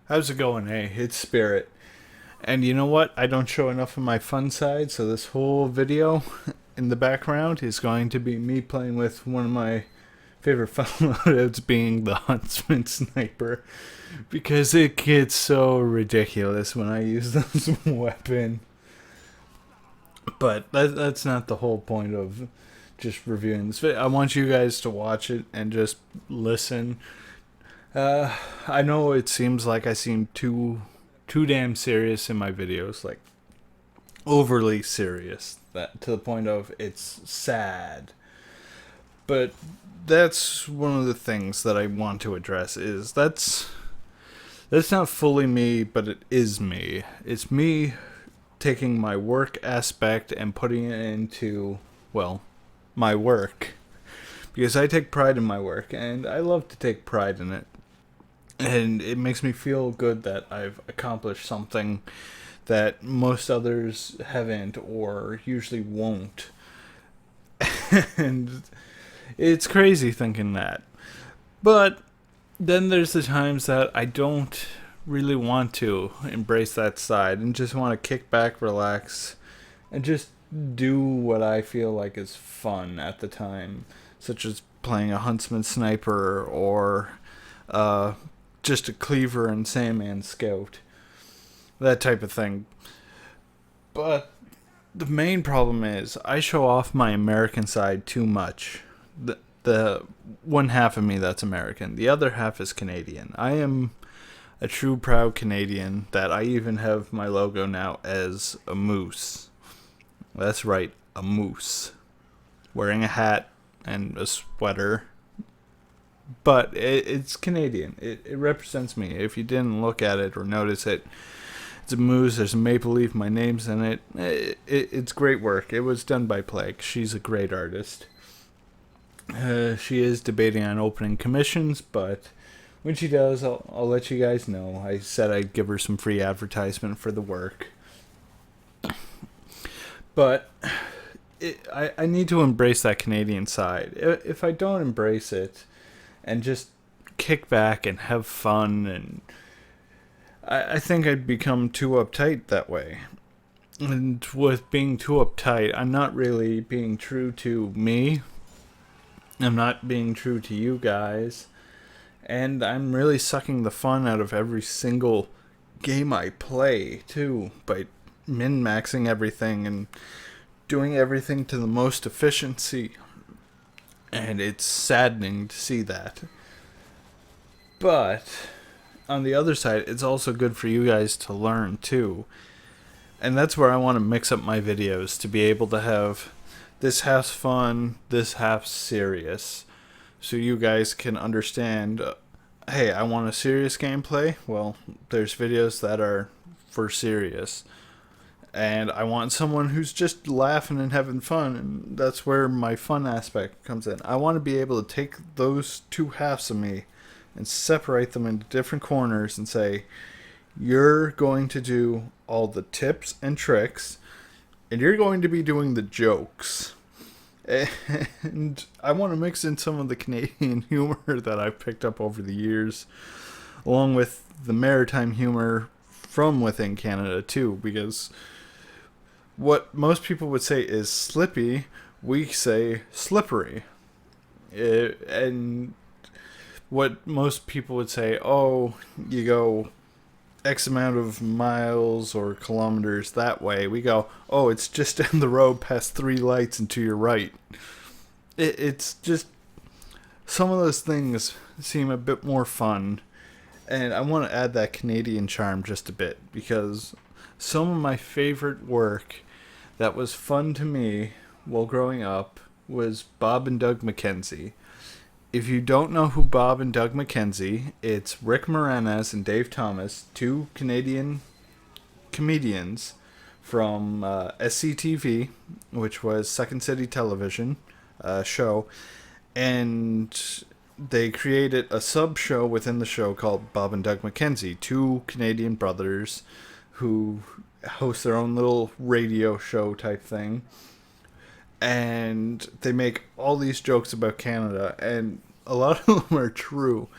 How's it going? Hey, it's Spirit. And you know what? I don't show enough of my fun side, so this whole video in the background is going to be me playing with one of my favorite fun loadouts, being the Huntsman Sniper. Because it gets so ridiculous when I use this weapon. But that's not the whole point of just reviewing this video. I want you guys to watch it and just listen. I know it seems like I seem too damn serious in my videos, like overly serious, that to the point of it's sad. But that's one of the things that I want to address is that's not fully me, but it is me. It's me taking my work aspect and putting it into, well, my work, because I take pride in my work and I love to take pride in it. And it makes me feel good that I've accomplished something that most others haven't or usually won't. And it's crazy thinking that. But then there's the times that I don't really want to embrace that side and just want to kick back, relax, and just do what I feel like is fun at the time, such as playing a Huntsman Sniper or just a Cleaver and Sandman Scout, that type of thing. But the main problem is I show off my American side too much. The one half of me that's American, the other half is Canadian. I am a true proud Canadian, that I even have my logo now as a moose. That's right, a moose. Wearing a hat and a sweater. But it's Canadian. It represents me. If you didn't look at it or notice it, it's a moose. There's a maple leaf. My name's in it. It's great work. It was done by Plague. She's a great artist. She is debating on opening commissions, but when she does, I'll let you guys know. I said I'd give her some free advertisement for the work. But I need to embrace that Canadian side. If I don't embrace it and just kick back and have fun, and I think I'd become too uptight that way. And with being too uptight, I'm not really being true to me. I'm not being true to you guys. And I'm really sucking the fun out of every single game I play, too, by min-maxing everything and doing everything to the most efficiency. And it's saddening to see that. But on the other side, it's also good for you guys to learn, too. And that's where I want to mix up my videos, to be able to have this half's fun, this half's serious, so you guys can understand, hey, I want a serious gameplay. Well, there's videos that are for serious. And I want someone who's just laughing and having fun, and that's where my fun aspect comes in. I want to be able to take those two halves of me and separate them into different corners and say, you're going to do all the tips and tricks, and you're going to be doing the jokes. And I want to mix in some of the Canadian humor that I've picked up over the years, along with the maritime humor from within Canada too, because what most people would say is slippy, we say slippery. And what most people would say, oh, you go X amount of miles or kilometers that way, we go, oh, it's just down the road past 3 lights and to your right. It's just, some of those things seem a bit more fun, and I want to add that Canadian charm just a bit, because some of my favorite work that was fun to me while growing up was Bob and Doug McKenzie. If you don't know who Bob and Doug McKenzie, it's Rick Moranis and Dave Thomas, two Canadian comedians from SCTV, which was Second City Television show, and they created a sub-show within the show called Bob and Doug McKenzie, two Canadian brothers who host their own little radio show type thing. And they make all these jokes about Canada, and a lot of them are true.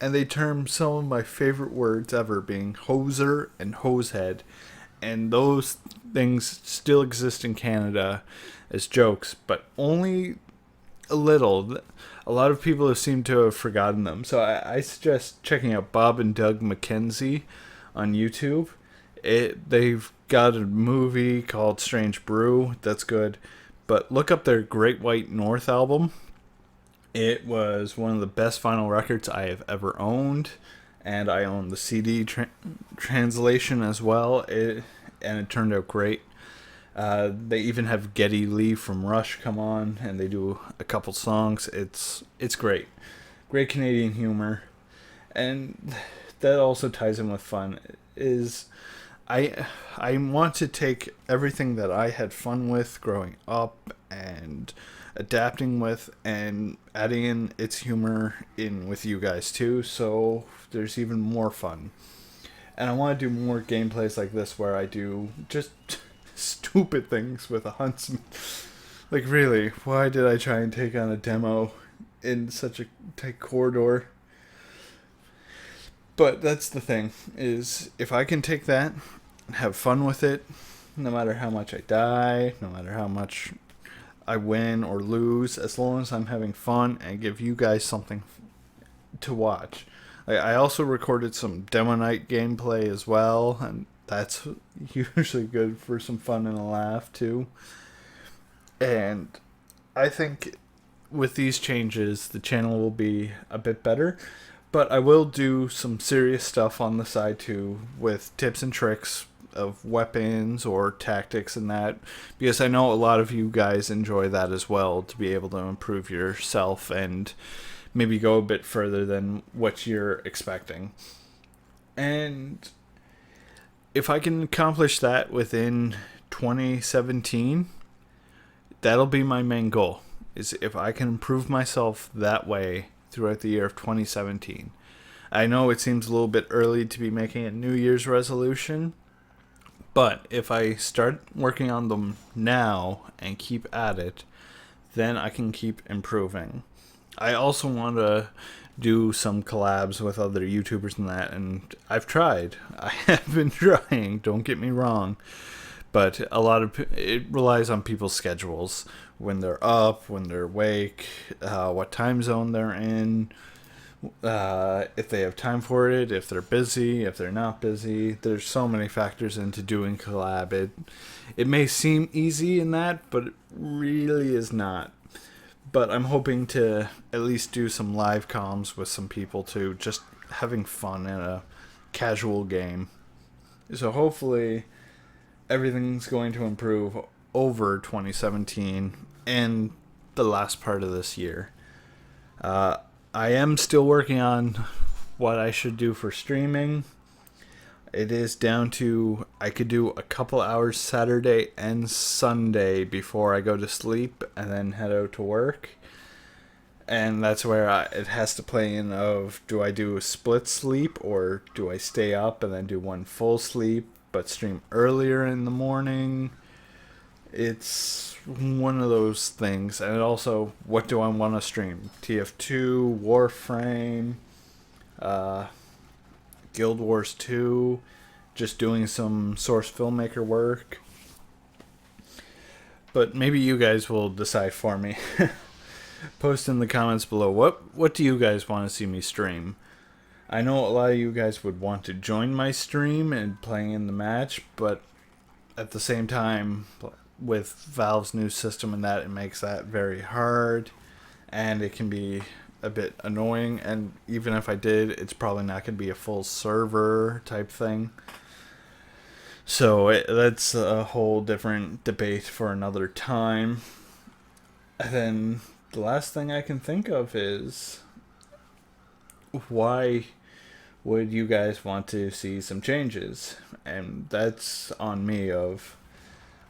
and they term some of my favorite words ever being hoser and hosehead, and those things still exist in Canada as jokes, but only a little. A lot of people have seemed to have forgotten them, so I suggest checking out Bob and Doug McKenzie on YouTube. They've got a movie called Strange Brew that's good, but look up their Great White North album. It was one of the best vinyl records I have ever owned, and I own the CD translation as well. And it turned out great. They even have Geddy Lee from Rush come on, and they do a couple songs. It's great, great Canadian humor, and that also ties in with fun. I want to take everything that I had fun with growing up and adapting with and adding in its humor in with you guys too, so there's even more fun. And I want to do more gameplays like this where I do just stupid things with a huntsman. Like, really, why did I try and take on a demo in such a tight corridor? But that's the thing, is if I can take that and have fun with it, no matter how much I die, no matter how much I win or lose, as long as I'm having fun and give you guys something to watch. I also recorded some demo night gameplay as well, and that's usually good for some fun and a laugh too. And I think with these changes, the channel will be a bit better. But I will do some serious stuff on the side too, with tips and tricks of weapons or tactics and that, because I know a lot of you guys enjoy that as well, to be able to improve yourself and maybe go a bit further than what you're expecting. And if I can accomplish that within 2017, that'll be my main goal, is if I can improve myself that way throughout the year of 2017. I know it seems a little bit early to be making a New Year's resolution, but if I start working on them now and keep at it, then I can keep improving. I also want to do some collabs with other YouTubers and that, and I've tried. I have been trying, don't get me wrong, but it relies on people's schedules, when they're up, when they're awake, what time zone they're in, if they have time for it, if they're busy, if they're not busy. There's so many factors into doing collab. It may seem easy in that, but it really is not. But I'm hoping to at least do some live comms with some people too, just having fun in a casual game. So hopefully everything's going to improve over 2017 and the last part of this year. I am still working on what I should do for streaming. It is down to I could do a couple hours Saturday and Sunday before I go to sleep and then head out to work. And that's where it has to play in of, do I do a split sleep or do I stay up and then do one full sleep but stream earlier in the morning? It's one of those things. And also, what do I want to stream? TF2, Warframe, Guild Wars 2, just doing some source filmmaker work. But maybe you guys will decide for me. Post in the comments below, what do you guys want to see me stream? I know a lot of you guys would want to join my stream and playing in the match, but at the same time, with Valve's new system and that, it makes that very hard, and it can be a bit annoying, and even if I did, it's probably not going to be a full server type thing. So that's a whole different debate for another time. And then the last thing I can think of is, why would you guys want to see some changes? And that's on me of,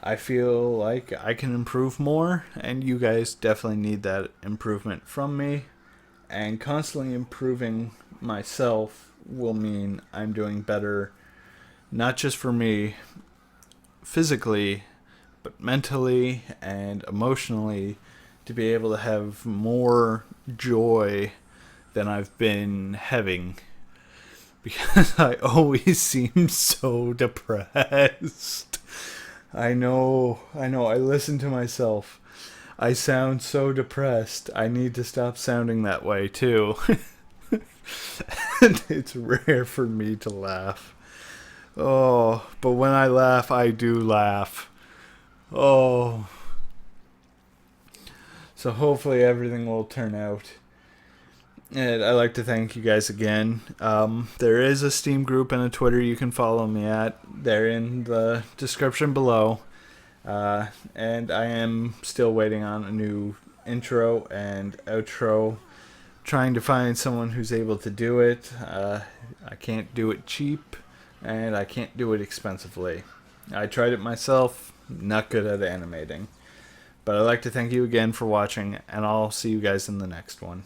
I feel like I can improve more, and you guys definitely need that improvement from me. And constantly improving myself will mean I'm doing better, not just for me physically, but mentally and emotionally, to be able to have more joy than I've been having, because I always seem so depressed. I know, I listen to myself. I sound so depressed. I need to stop sounding that way, too. And it's rare for me to laugh. Oh, but when I laugh, I do laugh. Oh. So hopefully everything will turn out. And I'd like to thank you guys again. There is a Steam group and a Twitter you can follow me at. They're in the description below. And I am still waiting on a new intro and outro. Trying to find someone who's able to do it. I can't do it cheap, and I can't do it expensively. I tried it myself, not good at animating. But I'd like to thank you again for watching, and I'll see you guys in the next one.